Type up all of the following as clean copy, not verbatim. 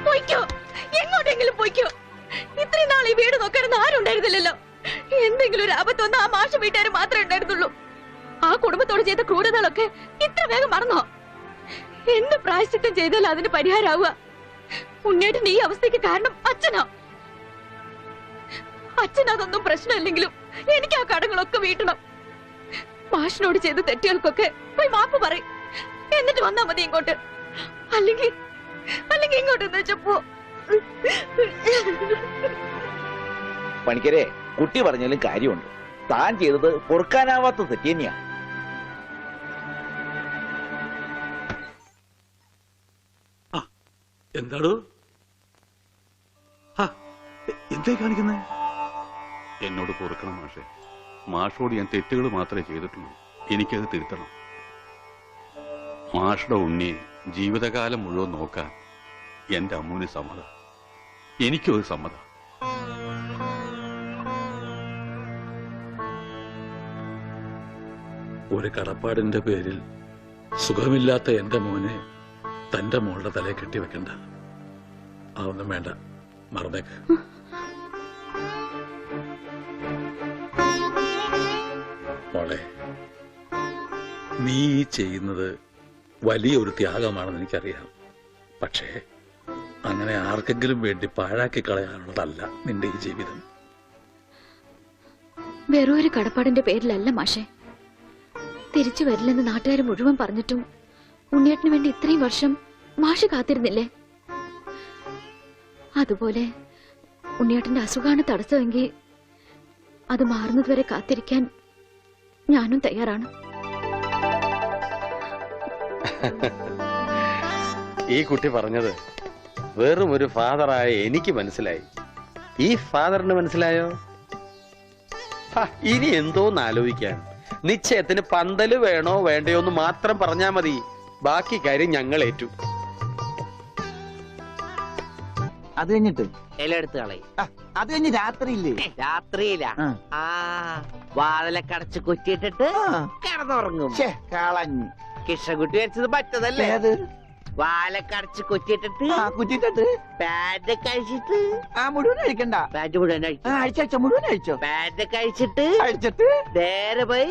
പോയിക്കോ, എങ്ങോട്ടെങ്കിലും പോയിക്കോ. ഇത്രയും നാൾ ഈ വീട് നോക്കാനൊന്നും ആരും ഉണ്ടായിരുന്നില്ലല്ലോ. എന്തെങ്കിലും ഒരു ആപത്ത് വന്ന ആ മാഷ വീട്ടുകാർ മാത്രമേ ഉണ്ടായിരുന്നുള്ളൂ. ആ കുടുംബത്തോട് ചെയ്ത ക്രൂരതകളൊക്കെ ഇത്ര വേഗം മറന്നോ? എന്ത് പ്രായശ്ചിത്തം ചെയ്താൽ അതിന് പരിഹാരമാവുക? ഉണ്ണേട്ടൻ ഈ അവസ്ഥയ്ക്ക് കാരണം അച്ഛനാ. അച്ഛനതൊന്നും പ്രശ്നമില്ലെങ്കിലും എനിക്ക് ആ കടങ്ങളൊക്കെ വീട്ടണം. മാഷിനോട് ചെയ്ത തെറ്റുകൾക്കൊക്കെ പോയി മാപ്പ് പറയും. എന്നിട്ട് വന്നാ മതി ഇങ്ങോട്ട്. അല്ലെങ്കിൽ ഇങ്ങോട്ട് വെച്ചപ്പോ പണിക്കരെ, കുട്ടി പറഞ്ഞാലും കാര്യമുണ്ട്. താൻ ചെയ്തത് പൊറുക്കാനാവാത്ത തെറ്റ് തന്നെയാ. എന്താടോ എന്തേ കാണിക്കുന്നേ? എന്നോട് പൊറുക്കണം മാഷെ. മാഷോട് ഞാൻ തെറ്റുകൾ മാത്രമേ ചെയ്തിട്ടുള്ളൂ. എനിക്കത് തിരുത്തണം. മാഷുടെ ഉണ്ണിയെ ജീവിതകാലം മുഴുവൻ നോക്കാൻ എന്റെ അമ്മൂന് സമ്മതം. എനിക്കും അത് സമ്മതം. ഒരു കടപ്പാടിന്റെ പേരിൽ സുഖമില്ലാത്ത എന്റെ മോനെ തന്റെ മോളുടെ തലയെ കെട്ടിവെക്കണ്ട. അതൊന്നും വേണ്ട, മറന്നേക്ക്. മോളെ, നീ ചെയ്യുന്നത് വലിയൊരു ത്യാഗമാണെന്ന് എനിക്കറിയാം. പക്ഷേ അങ്ങനെ ആർക്കെങ്കിലും വേണ്ടി പാഴാക്കി കളയാനുള്ളതല്ല നിന്റെ ഈ ജീവിതം. വെറും ഒരു കടപ്പാടിന്റെ പേരിലല്ല മാഷെ. തിരിച്ചു വരില്ലെന്ന് നാട്ടുകാർ മുഴുവൻ പറഞ്ഞിട്ടും ഉണ്ണിയേട്ടന് വേണ്ടി ഇത്രയും വർഷം മാഷ് കാത്തിരുന്നില്ലേ? അതുപോലെ ഉണ്ണിയേട്ടന്റെ അസുഖമാണ് തടസ്സമെങ്കിൽ അത് മാറുന്നതുവരെ കാത്തിരിക്കാൻ ഞാനും തയ്യാറാണ്. ഈ കുട്ടി പറഞ്ഞത് വെറും ഒരു ഫാദറായ എനിക്ക് മനസ്സിലായി. ഈ ഫാദറിന് മനസ്സിലായോ? ഇനി എന്തോന്ന് ആലോചിക്കാൻ. നിശ്ചയത്തിന് പന്തല് വേണോ വേണ്ടയോ എന്ന് മാത്രം പറഞ്ഞാ മതി. ബാക്കി കാര്യം ഞങ്ങൾ ഏറ്റു. അത് കഴിഞ്ഞിട്ട് ഇലെടുത്ത് കളയും. അത് കഴിഞ്ഞ് രാത്രിയില്ലേ? രാത്രിയില വാതിലൊക്കെ അടച്ച് കുറ്റിയിട്ടിട്ട് കിടന്നുറങ്ങും. കളഞ്ഞു. കൃഷ്ണകുട്ടി വരച്ചത് പറ്റതല്ലേ? വാലൊക്കെ അടച്ച് കുറ്റിയിട്ടിട്ട് പാന്റ് കഴിച്ചിട്ട് മുഴുവൻ കഴിക്കണ്ട. പാന്റ് മുഴുവൻ അഴിച്ചോ, മുഴുവൻ അഴിച്ചോ. പാന്റ് കഴിച്ചിട്ട് അഴിച്ചിട്ട് നേരെ പോയി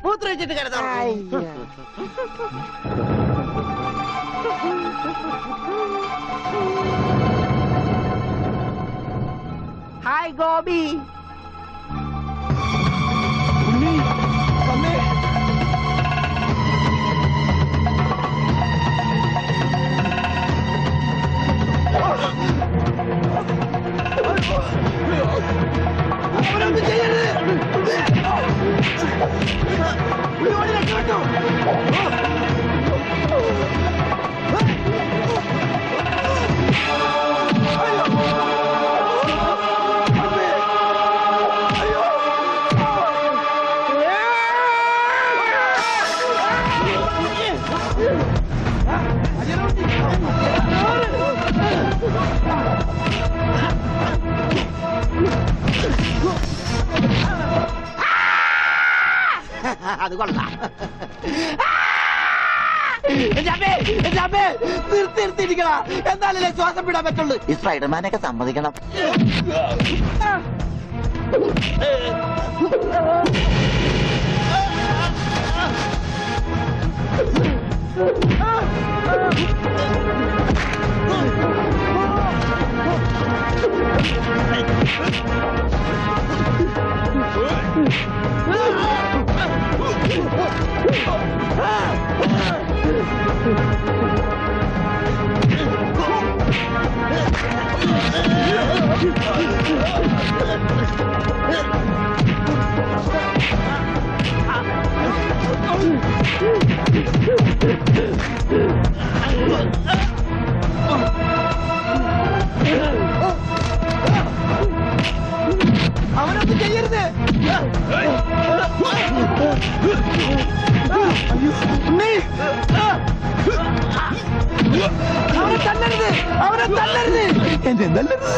മൂത്രം വെച്ചിട്ട് കിടന്നുറങ്ങും. ഹായ് ഗോപി. അത് കൊള്ളാം. നിർത്തിയിരിക്കണം, എന്നാലല്ലേ ശ്വാസം വിടാൻ പറ്റുള്ളൂ. ഈ സ്പൈഡർമാനൊക്കെ സമ്മതിക്കണം. അവനൊന്നും ചെയ്യരുത്. അവനെ തല്ലരുത്, അവനെ തല്ലരുത്, എന്നെ തല്ലരുത്.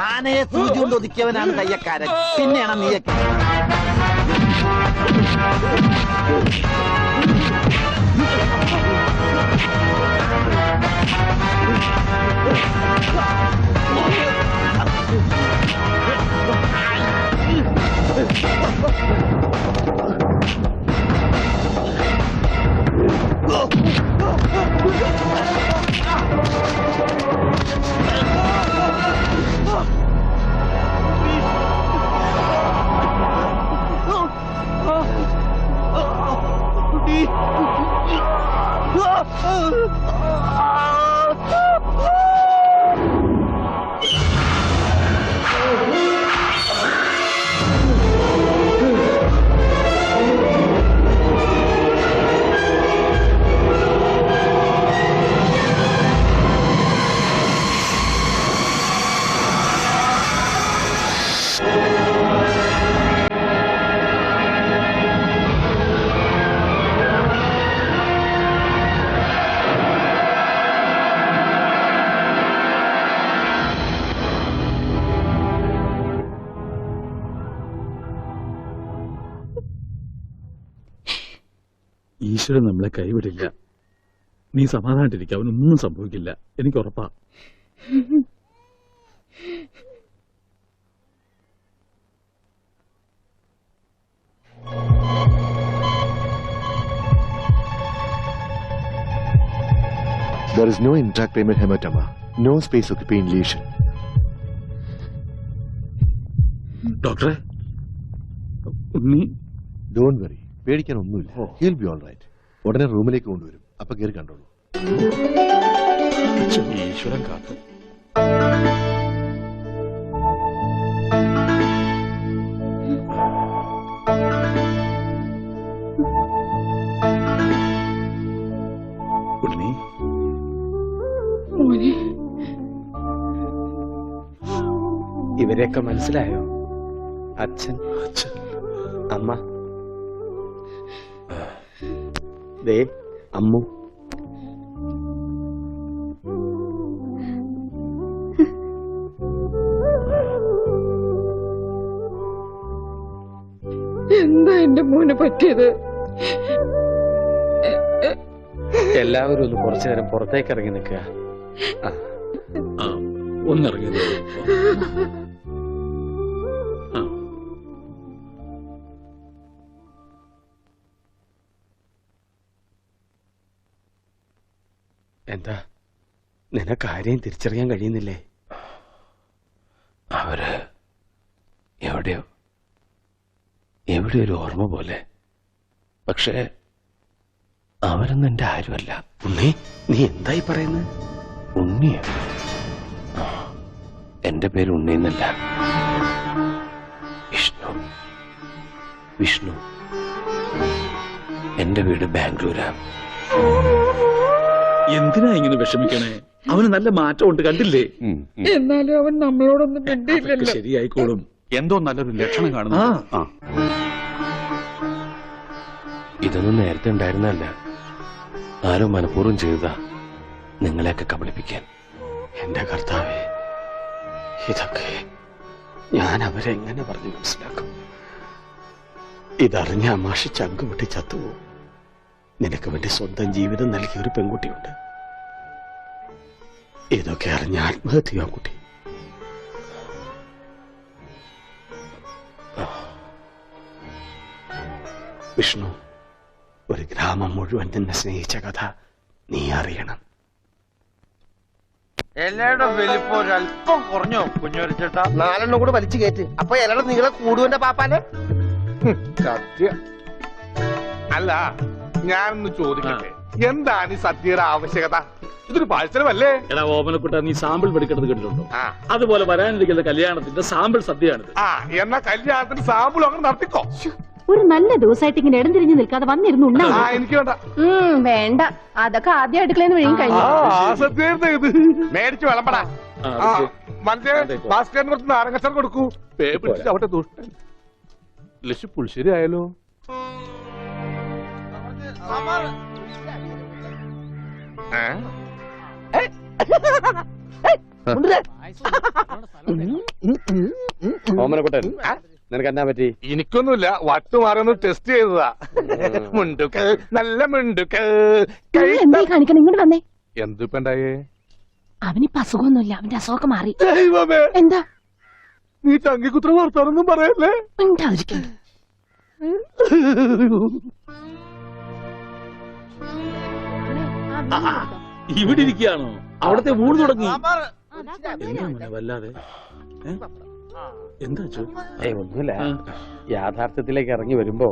ആനയെ സൂചി കൊണ്ട് ഒതുക്കിയവനാണ് തയ്യക്കാരൻ. പിന്നെയാണ് നീയൊക്കെ. ഈശ്വരൻ നമ്മളെ കൈവിടില്ല. നീ സമാധാനായിട്ടിരിക്കുക, അവനൊന്നും സംഭവിക്കില്ല, എനിക്ക് ഉറപ്പാ. There is no intracranial hematoma, no space occupying lesion. ഡോക്ടറെ, ഉണ്ണി Don't worry, പേടിക്കാൻ ഒന്നുമില്ല. He'll be all right. ഉടനെ റൂമിലേക്ക് കൊണ്ടുവരും. അപ്പൊ കയറി കണ്ടോളൂ. ഈശ്വരൻ കാത്തു. ഉണ്ണി, ഇവരെയൊക്കെ മനസ്സിലായോ? അച്ഛൻ, അമ്മ, ദേ അമ്മു. എന്താ എന്റെ മോനെ പറ്റിയത്? എല്ലാവരും ഒന്ന് കുറച്ചു നേരം പുറത്തേക്ക് ഇറങ്ങി നിൽക്കുക. ഒന്നിറങ്ങിയത്. എന്താ നിനക്ക് ആരെയും തിരിച്ചറിയാൻ കഴിയുന്നില്ലേ? അവര് എവിടെയോ ഒരു ഓർമ്മ പോലെ. പക്ഷേ അവരൊന്നും എന്റെ ആരുമല്ല. ഉണ്ണി, നീ എന്തായി പറയുന്നത്? ഉണ്ണിയോ? എന്റെ പേര് ഉണ്ണിന്നല്ല, വിഷ്ണു. എന്റെ വീട് ബാംഗ്ലൂരാ. എന്തിനാ ഇങ്ങനെ വിഷമിക്കണേ? അവന് നല്ല മാറ്റമുണ്ട്, കണ്ടില്ലേ? എന്നാലും അവൻ നമ്മളോടൊന്നും മിണ്ടിയില്ലല്ലോ. ശരിയായിക്കോളും. എന്തോ നല്ലൊരു ലക്ഷണം കാണുന്നു. ആ, ഇതൊന്നും നേരത്തെ ഉണ്ടായിരുന്നല്ല. ആരോ മനഃപൂർവ്വം ചെയ്തതാ, നിങ്ങളെയൊക്കെ കബളിപ്പിക്കാൻ. എന്റെ കർത്താവേ, ഇതൊക്കെ ഞാൻ അവരെ എങ്ങനെ പറഞ്ഞു മനസ്സിലാക്കും? ഇതറിഞ്ഞ അമാഷി ചങ്കുപൊട്ടി ചത്തുപോകും. നിനക്ക് വേണ്ടി സ്വന്തം ജീവിതം നൽകിയ ഒരു പെൺകുട്ടിയുണ്ട്. ഇതൊക്കെ അറിഞ്ഞ ആത്മഹത്യ കുട്ടി. വിഷ്ണു, ഒരു ഗ്രാമം മുഴുവൻ നിന്നെ സ്നേഹിച്ച കഥ നീ അറിയണം. ഇലയുടെ വലിപ്പം ഒരല്പം കുറഞ്ഞോ കുഞ്ഞൊരിച്ചേട്ടാ? 4 കൂടെ വലിച്ചു കയറ്റ്. അപ്പൊ ഇലയുടെ നീളെ കൂടുവന്റെ പാപ്പാനെ. സത്യം. അല്ല, ഞാനൊന്ന് ചോദിക്കട്ടെ, എന്താണ് ഈ സദ്യയുടെ ആവശ്യകത? ഇതൊരു പാഴ്സലമല്ലേ? എടാ ഓമനക്കുട്ട, നീ സാമ്പിൾ പഠിക്കണത് കേട്ടിട്ടുണ്ടോ? ആ. അതുപോലെ വരാനിരിക്കുന്ന കല്യാണത്തിന്റെ സാമ്പിൾ സദ്യയാണിത്. ആ, എന്നാ കല്യാണത്തിന് സാമ്പിൾ അങ്ങനെ നടത്തിക്കോ. ഒരു നല്ല ദിവസമായിട്ട് ഇങ്ങനെ ഇടം തിരിഞ്ഞു നിൽക്കാതെ വന്നിരുന്നു ഉണ്ണാ. ആ, എനിക്ക് വേണ്ട. വേണ്ട, അതൊക്കെ ആദ്യം അടുക്കളന്ന് വിഴുങ്ങി കഴിഞ്ഞു. ആ സദ്യ ഇത് മേടിച്ചു വിളമ്പടാ. ആ, മറ്റേ ഭാസ്കരന് കുറച്ച് നാരങ്ങച്ചാർ കൊടുക്കൂ. പേപ്പിടിച്ച് അവിടെ ദുഷ്ടൻ. ലക്ഷ്യം പുളിശ്ശേരി ആയാലോ? ഓമനക്കുട്ടൻ നിനക്ക് എന്നാ പറ്റി? എനിക്കൊന്നുമില്ല, വട്ടുമാറൊന്ന് ടെസ്റ്റ് ചെയ്തതാ. മുണ്ടുക്ക് നല്ല മുണ്ടുക്ക്. എന്തായി കാണിക്കണം? ഇങ്ങോട്ട് വന്നേ. എന്തിപ്പണ്ടായേ? അവനിപ്പോ അസുഖമൊന്നുമില്ല, അവന്റെ അസുഖമൊക്കെ മാറി. ദൈവമേ, എന്താ നീ തങ്കിക്കുത്ര വർത്താനൊന്നും പറയല്ലേ? ഉണ്ടാതിരിക്കുന്നു. ഇവിടെ ഇരിക്കുകയാണോ? അവിടത്തെ ഊണ് തുടങ്ങി. എന്താ മോനെ വല്ലാതെ? എന്താ ചോ? ഒന്നുമില്ല, യാഥാർത്ഥ്യത്തിലേക്ക് ഇറങ്ങി വരുമ്പോ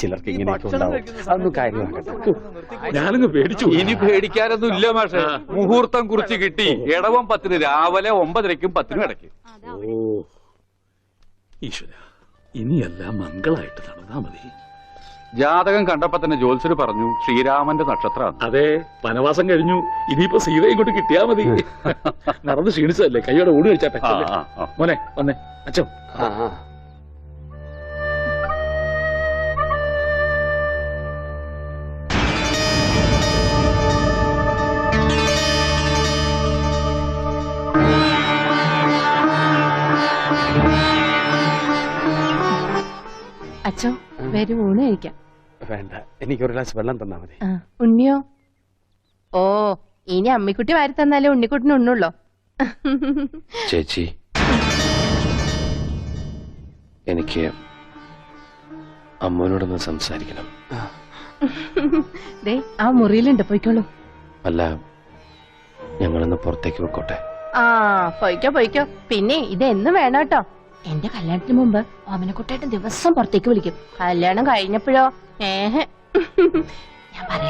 ചിലർക്ക് ഇങ്ങനെയൊക്കെ ഉണ്ടാവും. അതൊന്നും കാര്യമാക്കട്ടെ. ഞാനങ്ങ് പേടിച്ചു. ഇനി പേടിക്കാനൊന്നും ഇല്ല മാഷെ. മുഹൂർത്തം കുറിച്ച് കിട്ടി. ഇടവം 10 രാവിലെ 9:30ക്കും 10 ഇടയ്ക്ക്. ഓ ഈശ്വര, ഇനിയെല്ലാം മംഗളായിട്ട് നടന്നാ മതി. ജാതകം കണ്ടപ്പോ തന്നെ ജോത്സ്യര് പറഞ്ഞു ശ്രീരാമന്റെ നക്ഷത്രമാണ്. അതെ, വനവാസം കഴിഞ്ഞു. ഇനിയിപ്പോ സീത ഇങ്ങോട്ട് കിട്ടിയാ മതി. നടന്ന് ക്ഷീണിച്ചതല്ലേ, കൈയോടെ ഊണ് കഴിച്ചാട്ടെ. മോനെ വന്നേ അച്ഛൻ. അച്ഛോ, വരും ഊണ് കഴിക്കാം. വേണ്ട, എനിക്കൊരു ഗ്ലാസ് വെള്ളം തന്നാ മതി. ഉണ്ണിയോ? ഓ, ഇനി അമ്മിക്കുട്ടി വാരി തന്നാലേ ഉണ്ണിക്കുട്ടിന് ഉണ്ണുള്ളോ? ചേച്ചി, എനിക്ക് അമ്മോനോടൊന്ന് സംസാരിക്കണം. ദേ, ആ മുറിയിലുണ്ട്, പോയിക്കോളൂ. അല്ല, ഞങ്ങളൊന്ന് പുറത്തേക്ക് പോയിക്കോട്ടെ? ആ, പോയിക്കോ പോയിക്കോ. പിന്നെ ഇത് എന്ന് വേണം കേട്ടോ. എന്റെ കല്യാണത്തിന് മുമ്പ് ഓമനക്കുട്ടായിട്ട് ദിവസം പുറത്തേക്ക് വിളിക്കും. കല്യാണം കഴിഞ്ഞപ്പോഴോ ഞാൻ പറയാം.